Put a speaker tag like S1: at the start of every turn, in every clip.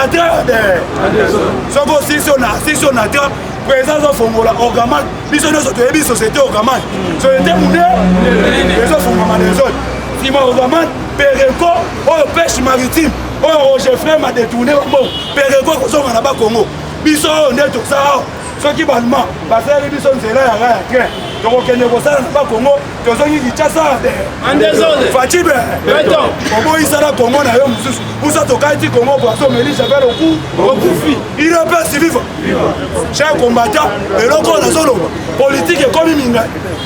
S1: coordinateur de si on a présence au Fongola Orgaman, biso no soto ebi société Orgaman. Société moune, les Fongoman des autres. Si moi Orgaman, Péréco, au pêche maritime, au Roger Frère m'a détourné au bon. Péréco, qu'on soit là-bas Congo. Biso on est tout ça. Ceux qui balment, parce que biso c'est là à train. Donc on ne ça pas Congo, que ceux qui disent ça. En désordre. Fatibé. Attends. Comment il s'en a Congo na yo mususu. Pour ça to kaiti Congo poisson mais il s'appelle au coup. Il est pas si vivant. Cher combattant, et là on a solo politique et comme minga.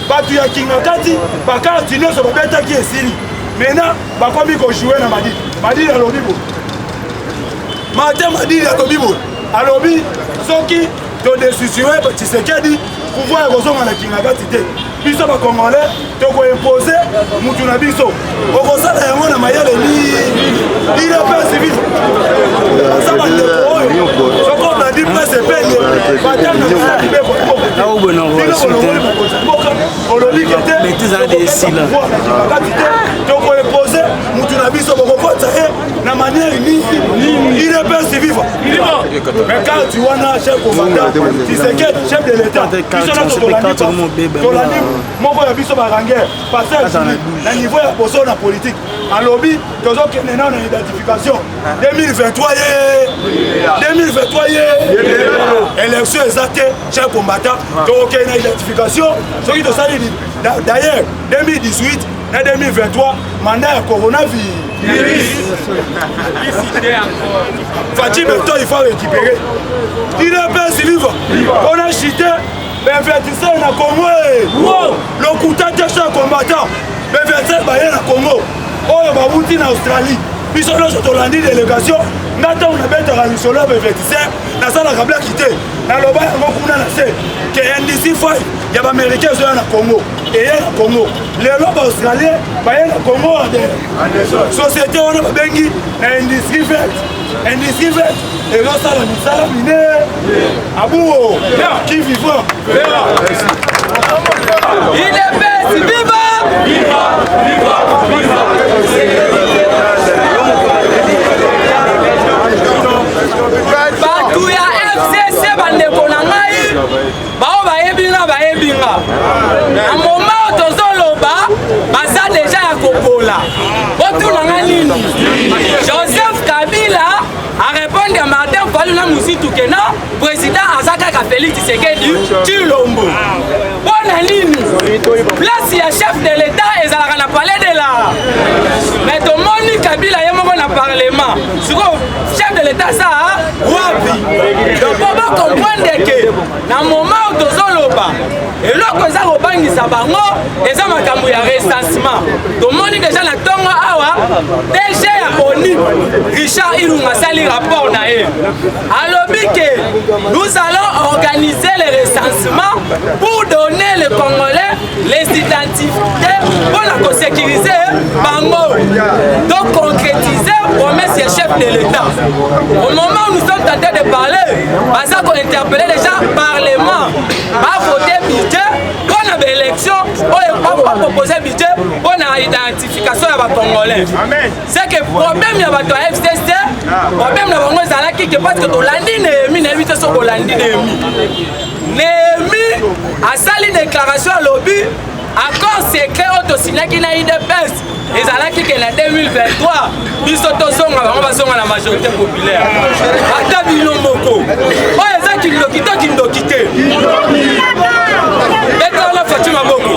S1: Ba tu ya kinga kati, ba continuer sur beta qui est siri. Maintenant, ba comme il jouer na Madi. Madi na lobibo. Madi na lobibo. Alobi soki to décisionner tu sais qu'il dit pouvoir rejoindre la kinga tité biso ba congolais to ko imposer mutu na biso okosala yango na mayele ni il a pas civil ça va le soko na dit pas c'est peine ba tana na bibe ko na ubona olobi kete mais tu as des sila to ko imposer mutu na biso ko kota na manière ni il a pas civil mais quand tu vois na chef commandant tu sais que chef de l'état moko ya biso barangere passage na niveau ya poso na politique alobi tozokende na identification 2023 élection exacte chef combattant tokende na identification soki tosali d'ailleurs 2018 na 2023 mandat ya coronavirus Fatih Beto il faut récupérer il est pas si vivant on a chité L'invertisseur na Congo le coutateur sur combattant l'invertisseur baye na Congo oyo bawuti na Australie biso nyonso tolandi délégation nga ntango nabetaka lisolo ya bainvertisseur nasalaka blaki te naloba yango kuna na se ke NDC 5 ya baaméricain ezoya na Congo eye na Congo lelo baaustralien baye na Congo société wana babengi na industrie verte industrie verte ezosala misala mine abuo qui vivant il est bête viva viva viva viva batu ya FCC bandeko na ngai bao bayebinga na moment tozoloba baza deja ya kobola botuna nini Joseph Kabila a répondu à Martin Fayulu na musitu kena président azaka Félix Tshisekedi Tshilombo bona nini place ya chef de l'état ezalaka na palais de la mais tomoni Kabila ye moko na parlement siko chef de l'état ça wapi donc pour comprendre que na moment tozoloba eloko eza kobangisa bango eza makambo ya recensement tomoni déjà na tongo awa DG ya ONU Richard Ilunga sali rapport na ye alobi que nous allons organiser le recensement pour donner les Congolais les identités pour la sécuriser bango donc concrétiser promesse ya chef de l'état au moment où nous sommes en train de parler baza ko interpeller déjà parlement ba voter budget pour la élection pour proposer budget pour la identification ya ba Congolais c'est que problème ya bato ya FCC problème na bango ezalaki que parce que tolandi Néhémi na éviter so kolandi Néhémi asali déclaration à lobby accord secret autosignaki na IDPS ezalaki que na 2023 biso tozonga bango bazonga na majorité populaire ata bino moko oyo eza kindoki te betala Fatima Boko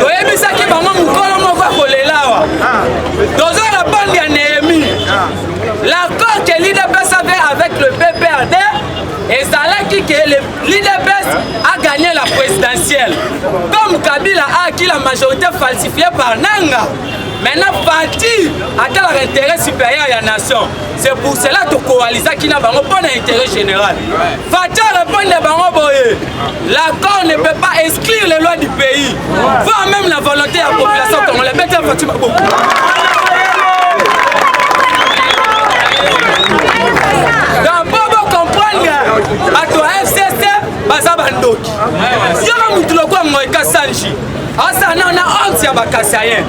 S1: oyebisaki bango mokolo moko akolelawa toza na bande ya Néhémi l'accord que l'IDPS avait avec le PPRD ezalaki que l'IDPS a gagné la présidentielle comme Kabila a acquis la majorité falsifiée par Nanga. Maintenant, parti à l'intérêt supérieur de la nation. C'est pour cela que coalition qui n'a pas d'intérêt général. Fatih répond à Bango Boye. L'accord ne peut pas exclure les lois du pays. Voire même la volonté de la population congolaise. Bête Fatima Boko. Donc, pour comprendre, à toi FCC, Baza Bandoki. Si on a mis le quoi, moi, Kassanji. asa na honte ya bakassayen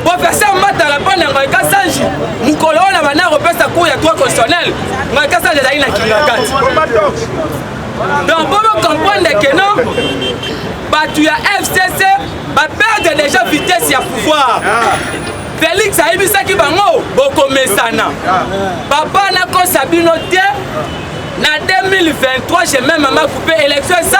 S1: professeur Mata répondre ngo ekasanji mukolo na bana repesa cours ya droit constitutionnel ngo ekasanji ezali na kingakati donc pour comprendre que non bato ya FCC baperdre déjà vitesse ya pouvoir Félix ayebisaki bango bokomesana papa nakosa bino te na 2023 j'ai même mama coupé élection ça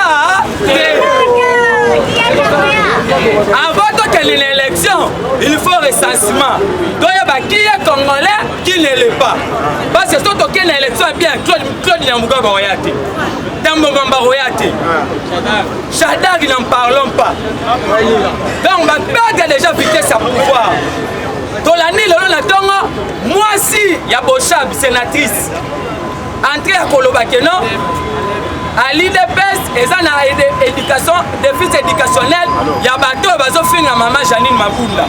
S1: avant que l'élection il faut recensement donc qui est congolais qui ne l'est pas parce que surtout qu'il y a une élection bien Claude Nyamouga Baroyate Tambo Baroyate Chadar n'en parlons pas donc on va perdre déjà vitesse à pouvoir dans l'année moi si il y a Bochab sénatrice entrée à Kolobakeno à l'IDPS et ça na éducation déficit éducationnel il y a bateau bazo finga maman Janine Mabunda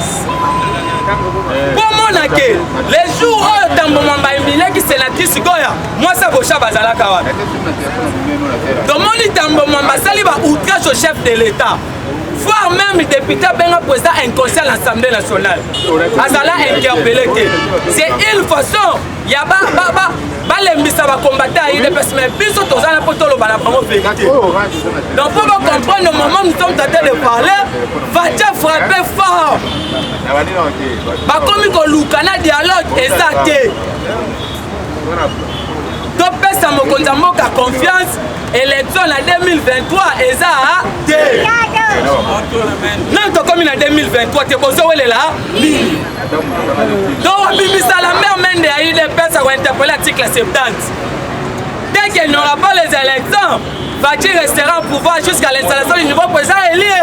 S1: pour mon aké les jours où Tambo Mambamile qui sénatrice goya moi ça Bocha bazala kawa donc mon Tambo Mambasali ba outrage au chef de l'État voire même le député Benga président inconscient à l'Assemblée nationale azala interpellé c'est une façon il y a balembisa bacombattre à IDPS mais biso tozala po toloba na bango vérité donc pour comprendre au moment où nous sommes en train de parler Fatia frappé fort bakomi koluka na dialogue eza te topesa mokonzi ya mboka confiance élection na 2023 eza te non tokomi na 2023 te bozowelela nini donc abimisa la mère mende ya UDPS a interpellé article 70 dès qu'il n'y aura pas les élections Fatia restera au pouvoir jusqu'à l'installation du nouveau président élu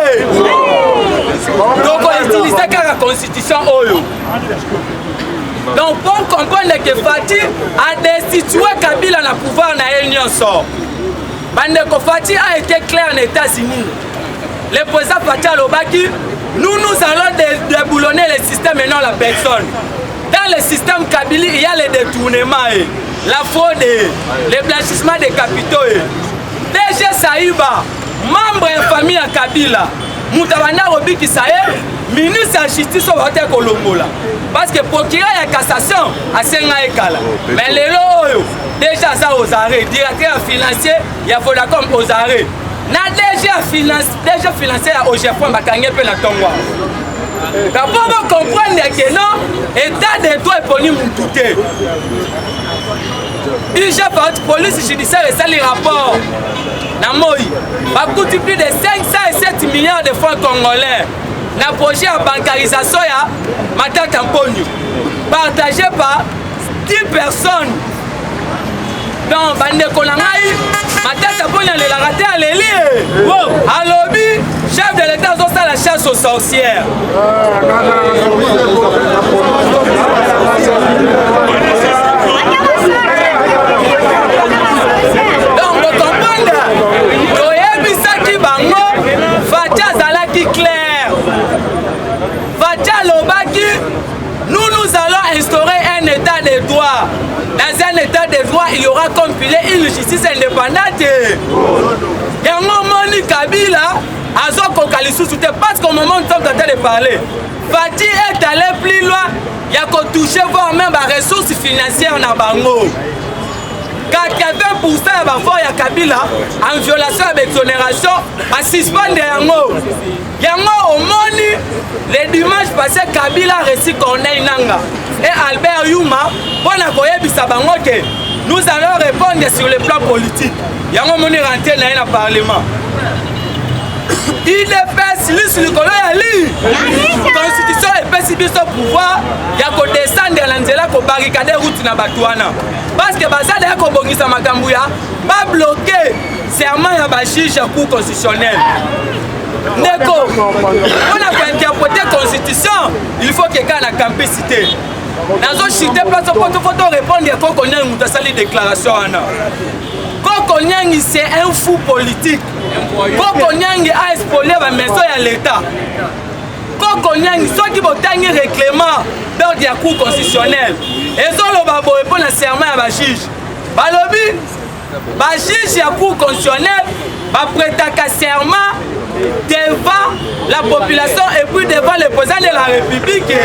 S1: donc on utilise la constitution oyo. Donc pour comprendre que Fatia a destitué Kabila na pouvoir na union sort. Bandeko Fatia a été clair en États-Unis. Le président Fatia Lobaki, nous allons déboulonner le système et non la personne. Dans le système Kabila, il y a les détournements, la fraude, le blanchissement des capitaux. DG Saïba, membre de la famille à Kabila, Moutabana Robiki Saïb, ministre de la justice au Vote Kolombola. Parce que procureur de la cassation a Senga Ekala. Mais les lots, déjà ça aux arrêts, directeur financier, il y a Vodacom aux arrêts. Na déjà financier au Japon, Bakangé peut la Tongwa. Pour vous comprendre que non, état de droit est pour nous douter. Il chef de police judiciaire et ça les rapports. Namoy, va coûter plus de 507 milliards de francs congolais. Na projet de bancarisation ya Matata Mponyo partagé par 10 personnes. Donc bandeko na ngai Matata Mponyo le raté à l'élire. À lobby, chef de l'État ont ça la chasse aux sorcières. Donc vous comprenez, Toyebisaki bango Fatia zalaki clair. Fatia Lobaki, nous allons instaurer un état de droit. Dans un état de droit, il y aura compilé une justice indépendante. Et au moment où Kabila a soutenu parce qu'au moment où nous sommes en train de parler, Fatia est allé plus loin, il y a qu'à toucher voire même les ressources financières dans Bango. 80% de la voix de Kabila en violation de l'exonération à suspendre Yango. Yango au moni, le dimanche passé, Kabila a reçu Corneille Nanga et Albert Yuma pour que nous allons répondre sur le plan politique. Yango moni rentré dans le Parlement. Il est fait le la constitution est fait son pouvoir, il y a qu'à descendre dans l'Anzela pour barricader route na Batouana. Parce que Bazada ya kobongisa makambuya, pas bloquer serment ya bajuge ya cour constitutionnel. Neko, on a interpréter la constitution, il faut que quelqu'un ait la campicité. Dans un chité, il faut répondre à Koko Nyangi dans sa déclaration. Koko Nyangi, c'est un fou politique. Koko Nyangi a expolié la maison de l'État. Koko Nyangi, ceux qui vont tenir règlement d'ordre de la cour constitutionnelle. Et ça, on va répondre à serment à la juge. Balobi, la juge de la cour constitutionnelle va prêter un serment devant la population et puis devant le président de la République.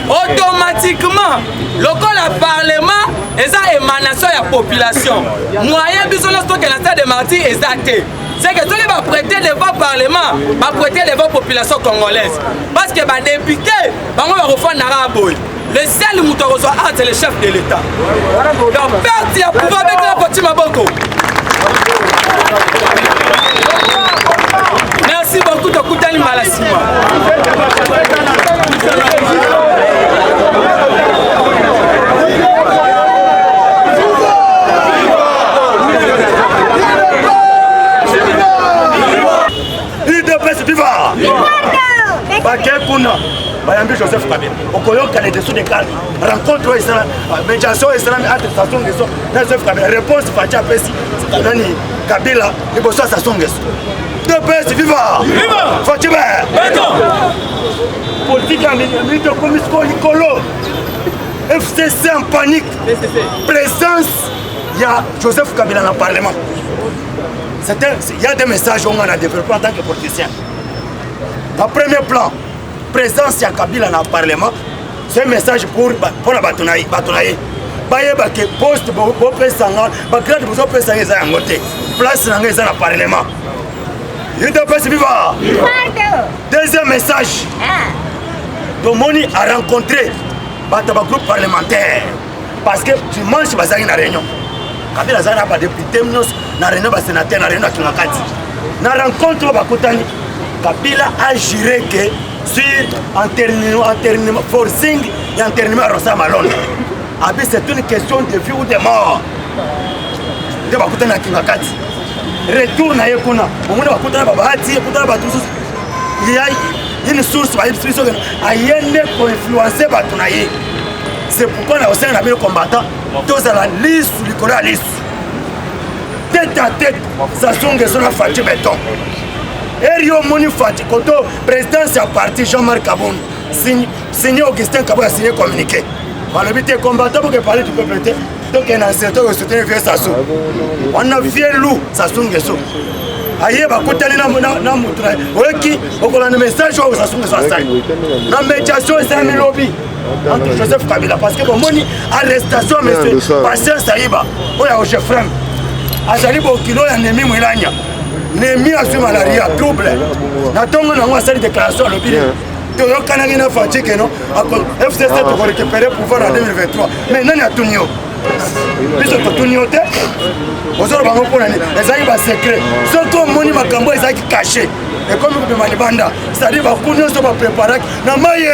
S1: Automatiquement, le Parlement est une émanation de la population. Moyen de de Marty est c'est que tous les prêter devant le Parlement, prêter devant la population congolaise. Parce que les députés, ils vont faire le seul mouton c'est le chef de l'État. Donc, perte de pouvoir avec la petite Maboko. Merci beaucoup de Koutani Malassima.
S2: Bayambi Joseph Kabila. Okoyoka les dessous des cartes. Rencontre médiation entre Sassou Nguesso et Joseph Kabila. Réponse Fatia Pessi. Nani Kabila, il bosse à Sassou Nguesso. Deux PS, viva! Viva! Fatima! Politique en minute de commission Nicolo. FCC en panique. Présence, il y a Joseph Kabila dans le Parlement. Il y a des messages qu'on a développés en tant que politicien. En premier plan, présence de Kabila dans le Parlement, c'est un message pour la bataille. Baye que poste pour Pesanga, grade pour Pesanga est en côté. Place dans le Parlement. Deuxième message. Domoni a rencontré le groupe parlementaire. Parce que dimanche, il y a une réunion. Kabila a pas député, il y a une réunion de sénateur, il y a une réunion de la rencontre, Kabila a juré que sur enterrement, forcing et enterrement à Rosa Malone. C'est une question de vie ou de mort. De Bakutana Kingakati. Retour na Yekuna. Au moment où Bakutana Babati, il y a une source qui a influencé Batunaye. C'est pourquoi on a aussi un combattant. Tous à la liste, sur le colère à liste. Tête à tête, ça sonne que ça a fait béton. Erio Moni Fati, quand le président est parti, Jean-Marc Kaboun, signé Augustin Kabou a signé communiqué. Le but est combattant pour que parler du peuple. Donc il y a un secteur qui soutient le Sassou. On a vu loup, Sassou Nguesso. Aïe, bah, quand on est dans mon travail, on a un message au Sassou Nguesso. La médiation est un lobby entre Joseph Kabila. Parce que mon arrestation, monsieur, Bastien Saïba, on a un chef frère. Azali Bokilo, il y a un ennemi Moulania. Nemi a su malaria, trouble. Natongo n'a pas fait de déclaration à l'objet. Tu as canadien fatigué, non? FCC pour récupérer le pouvoir en 2023. Mais non, il y a tout nio. Puisque tout nio, on se retrouve pour l'année. Les aïe va secret. Ce qu'on moni ma cambo, ils aïe caché. Et comme vous me demandez, ça dit va qu'on se va préparer. Na maye.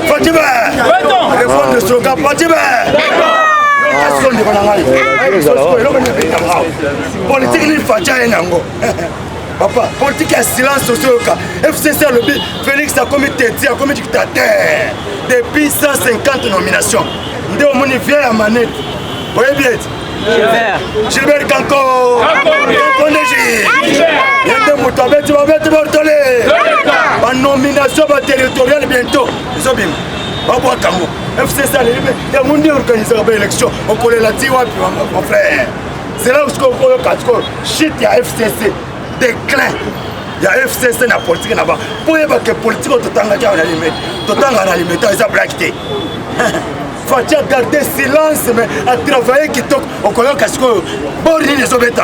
S2: Fatima, réforme de slogan, Fatima. Politique ni Fatia Enango. Papa, politique à silence social. FCC le but, Félix a commis téti, a commis dictateur. Depuis 150 nominations. Nous avons vient à manette. Vous voyez bien? Gilbert Kanko. La nomination territoriale bientôt. FCC, il y a un organisé l'élection. On connaît la Tiwa, mon frère. C'est là où on shit, il y a FCC. Déclin. Il y a FCC dans la politique là-bas. Pour que la politique, tout le temps, ils ont blagué. Faut garder silence, mais à travailler qui toque au colloque parce que Borni les obétants.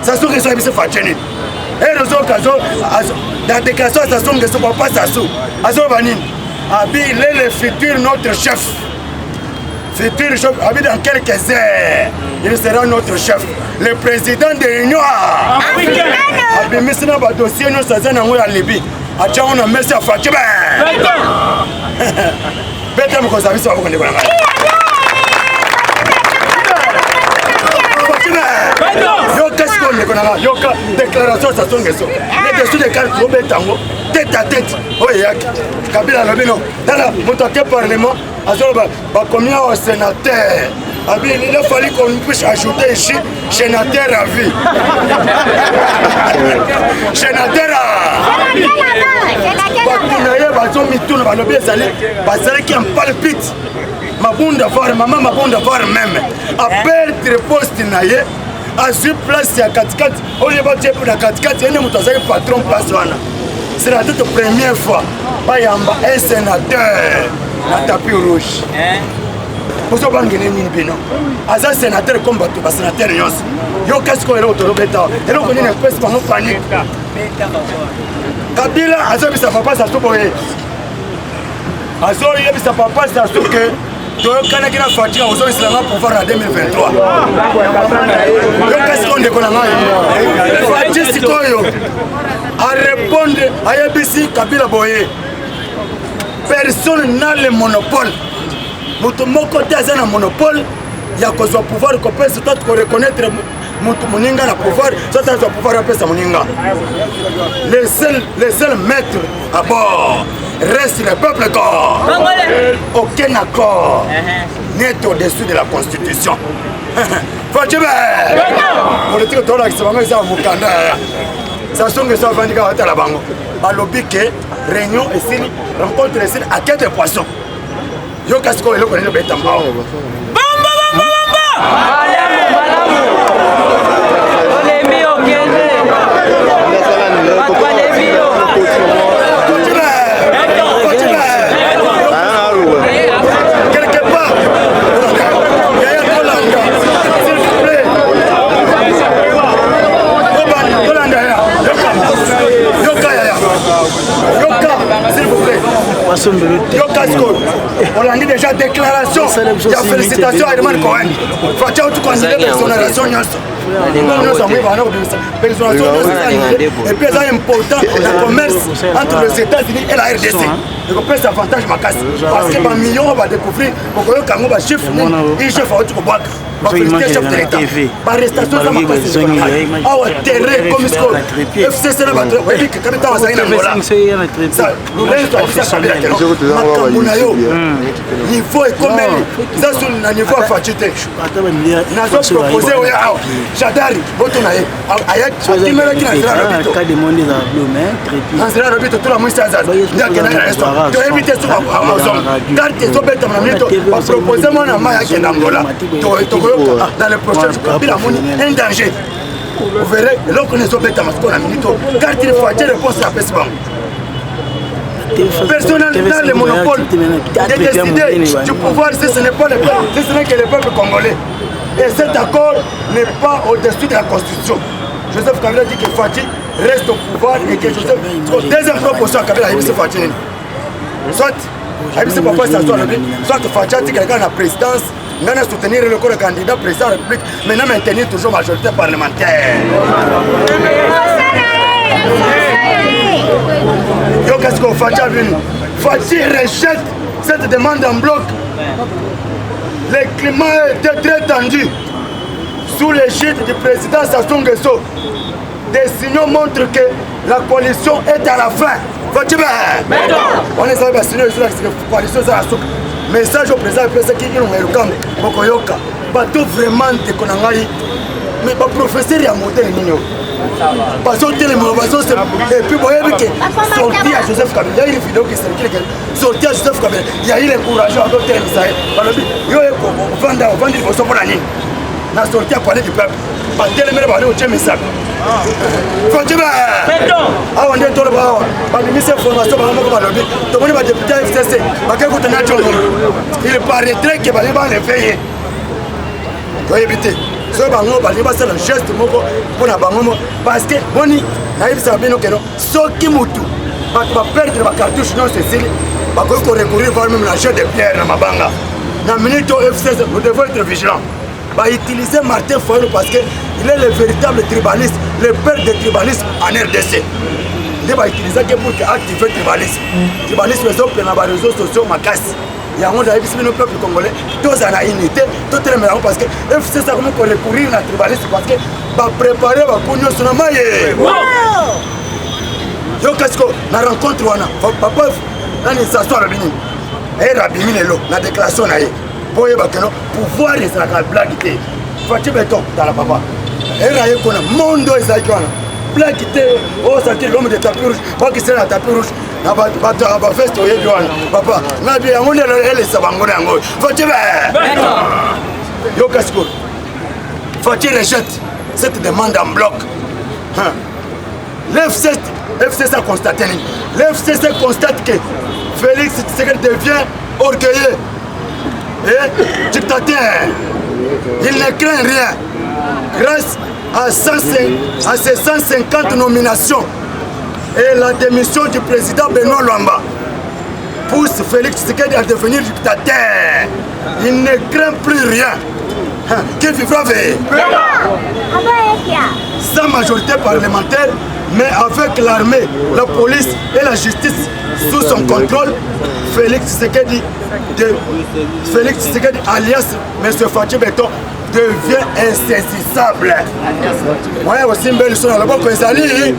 S2: Ça se trouve que c'est Fatcheni. Et nous avons dans la déclaration, ça se trouve que ce n'est pas Sassou. Azobanin, Abi, il est le futur notre chef. Futur chef, Abi, dans quelques heures, il sera notre chef. Le président de l'Union africaine. Abi, mais c'est un dossier, nous sommes en Libye. Acha, on a mis à Fatcheni. Bête, mon service, on va vous connaître. Qu'est-ce qu'on a? Yoka déclaration ça songe ça. Les dessous des cartes au bétango, tête à tête. Oui, Kabila Lobino. Dans le montaquet parlement, Azoba, combien au sénateur? Il a fallu qu'on puisse ajouter ici sénateur à vie. Sénateur à vie. Qui en palpite. Mabunda Var, maman Mabunda Var même, à perdre poste naïe, à sur place à Katikat, on est battu pour la Katikat, il y a un patron place. C'est la toute première fois, il y a un sénateur, la tapis rouge. Vous avez un sénateur comme un sénateur. Yo qu'est-ce qu'on est là autour de l'État? Et donc on est une espèce de panique. Kabila, Azo bisa papa ça tout boye. Azo il bisa papa ça tout que tu kana kina fatia Azo islama pouvoir en 2023. Yo qu'est-ce qu'on déconne là? Fatia sikoyo. À répondre à Yabisi Kabila boye. Personne n'a le monopole. Mutu moko te azana monopole ya kozwa pouvoir ko pesa toi ko reconnaître mutu moninga na pouvoir ça ça pouvoir à pesa moninga. Les seuls maîtres à bord reste le peuple corps. Aucun accord n'est au-dessus de la constitution. Fatima politique to la kisema ngeza mukanda ça songe ça vandika hata la bango balobi ke réunion ici rencontre ici à quête de poisson. Yo kasko eloko neno beta mbao. Bamba bamba bamba. Malamu. Ole mio kende. Papa le mio. Quelque part. Yaya Kolanda. S'il vous plaît. Kolanda ya. Yoka ya. Yoka, s'il vous plaît. Yoka Sko. On a dit déjà déclaration. Il y a félicitations à Edman Cohen. Fatia tout considéré l'exonération. Et puis c'est important le commerce entre les États-Unis et la RDC. Donc on peut s'avantage ma casse. Parce que par millions on va découvrir pourquoi on va chiffre et chef à tout boîte. Par chef de l'État. Par arrestation ça ma casse. Ah ouais terrain comme ce FCC là va trouver que quand on va s'en Angola. Ça nous laisse ça ça bien. Makamunayo. Niveau est comme ça sur le niveau fatigué. N'a pas proposé au yao. Jadari, votre naïe. Ayat, tu me l'as dit. Cas de monde dans bleu mais très bien. Dans le tout la moussa ça. Il y a quelqu'un restaurant. Tu éviter sur Amazon. Quand tu es bête dans minute, on propose moi na maya qui d'Angola. Dans le prochain Kabila moni un danger. Vous verrez, là qu'on est bête dans ce minute. Quand il faut faire réponse à Pesbang. Personne n'a le monopole de décider du pouvoir si ce n'est pas le peuple, si ce n'est que le peuple congolais. Et cet accord n'est pas au-dessus de la Constitution. Joseph Kabila dit que Fati reste au pouvoir et que Joseph... Deuxième proposition à Kabila, il Fati. Soit, soit Fati a dit quelqu'un à la présidence, il a soutenir le corps de candidat président de la République, mais il a maintenu toujours majorité parlementaire. Yo, qu'est-ce qu'on fait à venir? Fati rejette cette demande en bloc. Le climat était très tendu. Sous l'égide du président Sassou Nguesso, des signaux montrent que la coalition est à la fin. On est allé signer sur la coalition à la soupe. Message au président du PSC qui est le camp Bokoyoka. Bateau vraiment de Konangaï. Mais le professeur est à monter les niños. Parce que et puis vous voyez que sorti à Joseph Kabila, il y a une vidéo qui circule, sorti à Joseph Kabila, il y a eu le courage à d'autres Israël. Il y a eu vendre les boissons pour la ligne. On a sorti à parler du peuple. Parce que les mecs vont aller au Tchémissak. Faut dire, ah on est dans le bas, on a mis cette information par rapport à l'objet. Tout le monde va député FCC, il paraîtrait que les gens les payent. Il faut éviter. So bango bali basala geste moko pona bango parce que boni naïb sabino que non soki mutu ba perdre ba cartouche non Cécile ba ko recourir voir même la jeu de pierre na mabanga na minute FC vous devez être vigilant ba utiliser Martin Fayulu parce que il est le véritable tribaliste le père des tribalistes en RDC il va utiliser que pour activer le tribalisme les autres na ba réseaux sociaux makasi. Il y a un peuple congolais, tous en a unité, tout est le parce que FC ça comment recourir à la tribalisme parce que va préparer va cogner sur la maille. Yo qu'est-ce que la rencontre on a papa nani s'asseoir à Bini. Et Rabimi lelo la déclaration na yé. Boye bakeno pouvoir les la blague té. Fati béton dans la papa. Et raye kona mondo ezaki wana. Black était au sortir l'homme de tapis rouge. Pas qui c'est la tapis rouge. Ba feste oyebi wana. Papa, na bien on est les sabangona ngo. Fati ba. Yo Kasiko. Fati rejette cette demande en bloc. L'FCC a constaté. L'FCC constate que Félix Tshisekedi devient orgueilleux et dictateur. Il ne craint rien. Grâce à ces 150 nominations et la démission du président Benoît Luamba pousse Félix Tshisekedi à devenir dictateur. Il ne craint plus rien. Qui vivra veiller sans majorité parlementaire, mais avec l'armée, la police et la justice sous son contrôle, Félix Tshisekedi alias M. Fatou Beton devient insaisissable. Moi aussi, je suis là-bas quand ils allaient.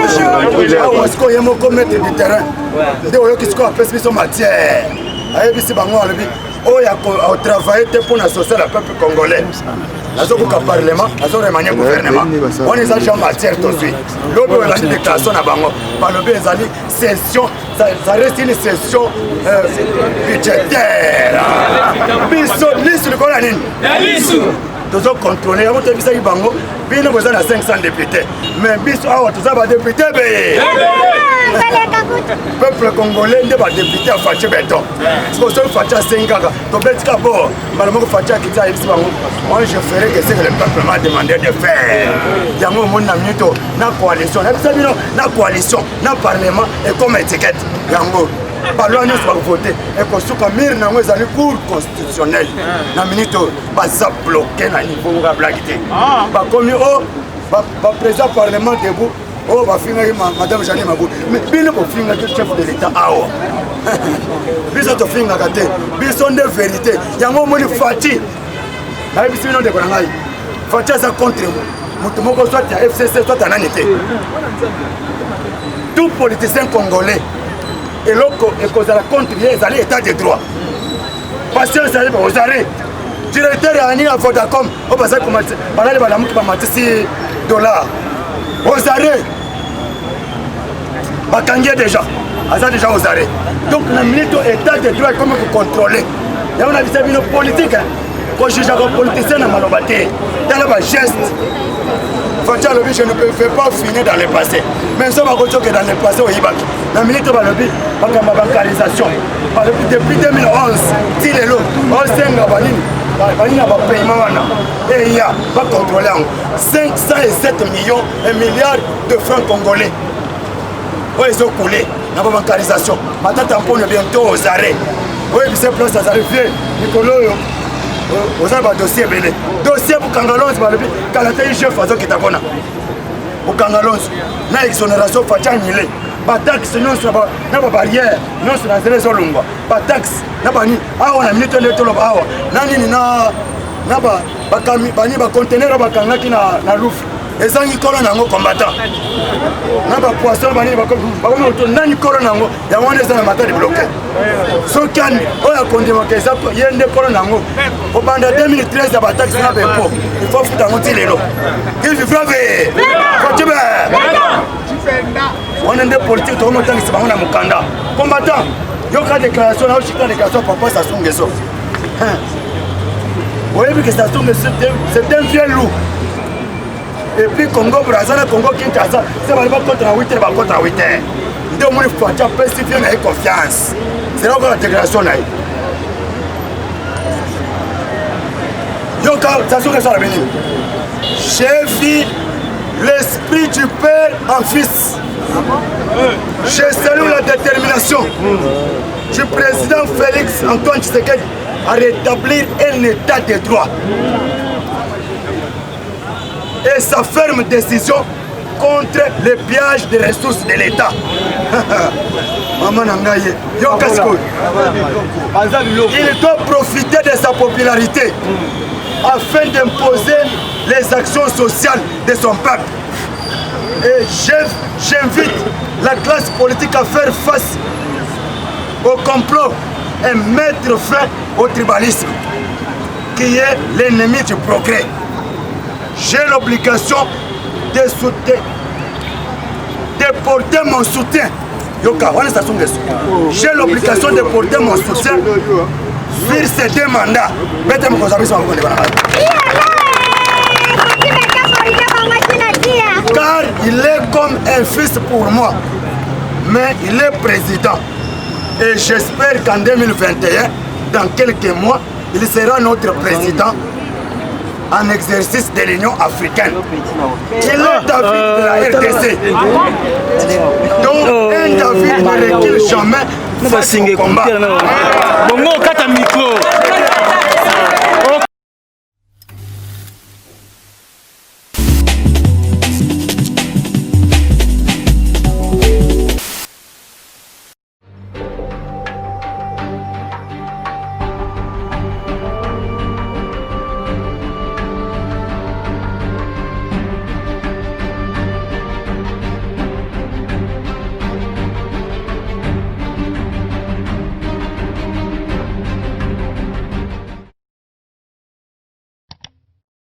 S2: Je suis comme maître du terrain. Je suis appelé matière. Oh, il a travaillé pour l'associer le peuple congolais. Nous avons un parlement, nous avons un gouvernement. On est en matière tout de suite. L'autre, il a une déclaration à Bango. Par le biais de session, ça reste une session budgétaire. Biso, liste de Colanine. Nous avons contrôlé, nous avons fait Bango. Bien, nous avons 500 députés. Mais Biso, nous avons des députés. Peuple congolais n'est pas député à Fatou Beton. C'est pour ça que Fatou a 5 ans. Donc, d'abord, Fatou a quitté moi je ferai que ce que le peuple m'a demandé de faire. Il y a un moment où la coalition, la coalition, le parlement et comme étiquette. Parlons nous sur voter et qu'on soit comme mire dans les cours constitutionnels. La minute va bloquer na niveau de la blague. Comme le président parlement debout. Oh, va finir madame Jeanne Mabou. Mais bien pour finir le chef de l'État. Ah oh. Bien to finir gâté. Bien son de vérité. Il y a un moment de fatigue. Là ici non de Korangai. Fatigue ça contre moi. Mutumoko soit à FCC soit à Nanité. Tout politicien congolais et loco et cause à la contre les alliés état de droit. Patience ça va aux arrêts. Directeur Ani à Vodacom. On va ça commencer. Par là les balamu qui va mater $6. Aux arrêts, Bakangi déjà, déjà aux arrêts. Donc la minute état de droit comme vous contrôler. Il y a une politique, quand je juge un politicien dans ma lobaté, dans le geste. Fatia Lobi, je ne peux pas finir dans le passé. Même si on va que dans le passé au Ibak. La minute va Lobi, ma bancarisation. Depuis 2011, si les lots, on s'est engagé. Il y a un paiement et il y a pas contrôlé 507 millions, 1 milliard de francs congolais. Oui, ils ont coulé dans la bancarisation. Maintenant, tampon est bientôt aux arrêts. Oui, puis c'est place aux arrêts. Nicolas, vous avez un dossier belé. Dossier pour Kangalons, quand la télé chef faisait qui t'a bonne. Pour Kangalons, il y a une exonération Fatia Nile. Pas taxe, non sur la barrière, non sur la zéro longue. Pas taxe, n'a pas ni. Ah, on a mis le temps là-bas. Nani n'a pas bani ba conteneur ba kanga qui na roof. Et ça ni colonne en combattant. N'a pas poisson bani ba comme auto nani colonne en ya on est dans la matière bloqué. So can on a condamné que ça yende colonne en au banda 2013 ba taxe na bepo. Il faut foutre en les lots. Il faut frapper. On a des politiques qui ont été en Mukanda. Combattant, il y a une déclaration, papa Sassou-Nguesso. Vous voyez que Sassou-Nguesso, c'est un vieux loup. Et puis Congo, Brazzaville, Congo, Kinshasa, c'est pas contre 8 heures, contre 8 heures. Donc, on faut pacifier avec confiance. C'est là où la déclaration est. Sassou-Nguesso a venu. J'ai vu l'esprit du Père en Fils. Je salue la détermination du président Félix Antoine Tshisekedi à rétablir un état de droit et sa ferme décision contre le pillage des ressources de l'État. Il doit profiter de sa popularité afin d'imposer les actions sociales de son peuple. Et j'invite la classe politique à faire face au complot et mettre fin au tribalisme, qui est l'ennemi du progrès. J'ai l'obligation de porter mon soutien. Yoka, on est à son j'ai l'obligation de porter mon soutien sur ces deux mandats. Car il est comme un fils pour moi, mais il est président. Et j'espère qu'en 2021, dans quelques mois, il sera notre président en exercice de l'Union africaine. Il est David de la RDC. Donc un David ne recule jamais face au combat.
S3: Bongo, 4 micros.